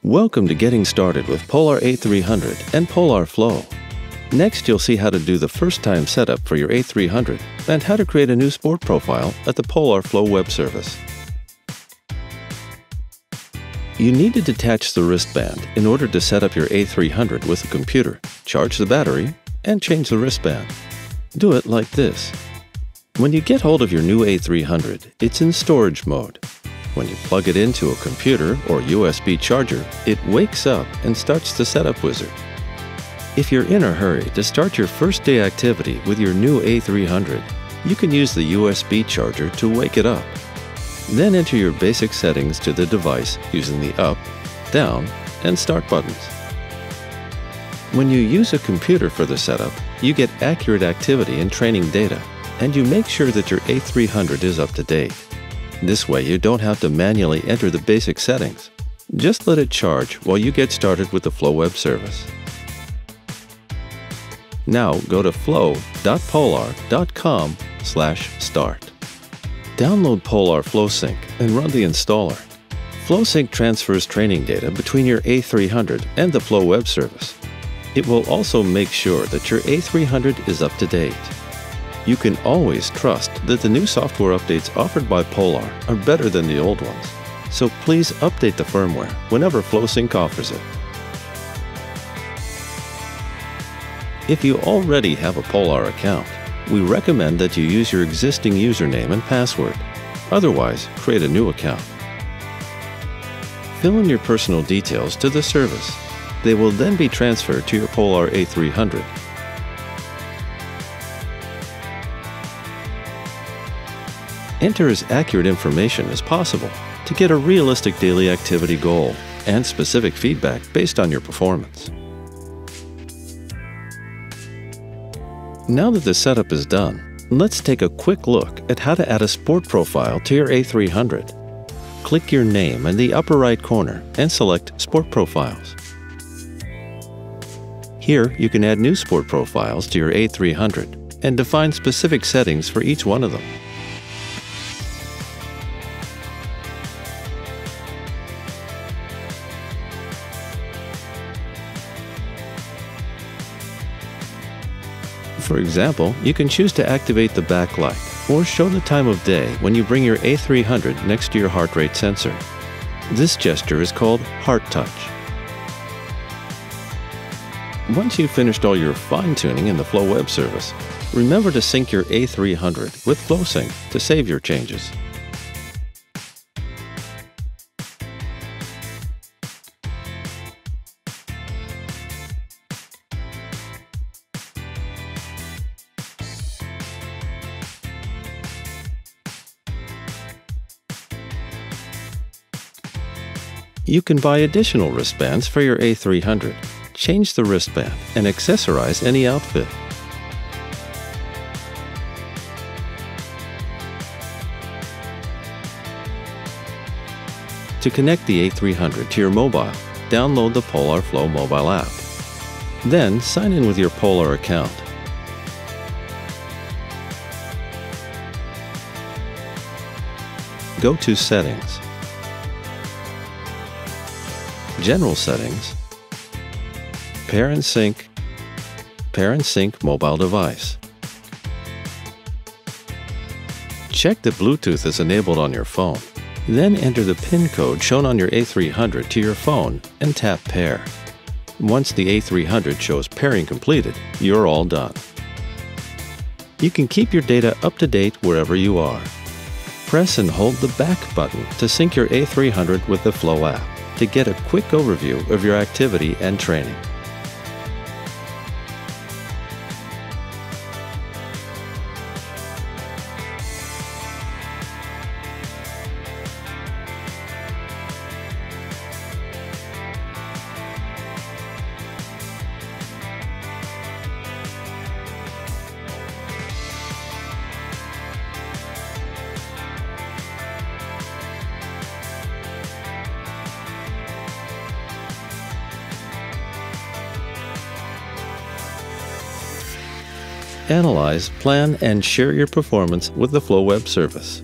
Welcome to Getting Started with Polar A300 and Polar Flow. Next, you'll see how to do the first-time setup for your A300 and how to create a new sport profile at the Polar Flow web service. You need to detach the wristband in order to set up your A300 with a computer, charge the battery, and change the wristband. Do it like this. When you get hold of your new A300, it's in storage mode. When you plug it into a computer or USB charger, it wakes up and starts the setup wizard. If you're in a hurry to start your first day activity with your new A300, you can use the USB charger to wake it up. Then enter your basic settings to the device using the up, down, and start buttons. When you use a computer for the setup, you get accurate activity and training data, and you make sure that your A300 is up to date. This way, you don't have to manually enter the basic settings. Just let it charge while you get started with the Flow web service. Now go to flow.polar.com/start. Download Polar FlowSync and run the installer. FlowSync transfers training data between your A300 and the Flow web service. It will also make sure that your A300 is up to date. You can always trust that the new software updates offered by Polar are better than the old ones, so please update the firmware whenever FlowSync offers it. If you already have a Polar account, we recommend that you use your existing username and password. Otherwise, create a new account. Fill in your personal details to the service. They will then be transferred to your Polar A300. Enter as accurate information as possible to get a realistic daily activity goal and specific feedback based on your performance. Now that the setup is done, let's take a quick look at how to add a sport profile to your A300. Click your name in the upper right corner and select Sport Profiles. Here, you can add new sport profiles to your A300 and define specific settings for each one of them. For example, you can choose to activate the backlight or show the time of day when you bring your A300 next to your heart rate sensor. This gesture is called Heart Touch. Once you've finished all your fine-tuning in the Flow web service, remember to sync your A300 with FlowSync to save your changes. You can buy additional wristbands for your A300, change the wristband, and accessorize any outfit. To connect the A300 to your mobile, download the Polar Flow mobile app. Then sign in with your Polar account. Go to Settings, General Settings, Pair and Sync Mobile Device. Check that Bluetooth is enabled on your phone. Then enter the PIN code shown on your A300 to your phone and tap Pair. Once the A300 shows pairing completed, you're all done. You can keep your data up to date wherever you are. Press and hold the back button to sync your A300 with the Flow app to get a quick overview of your activity and training. Analyze, plan, and share your performance with the Flow web service.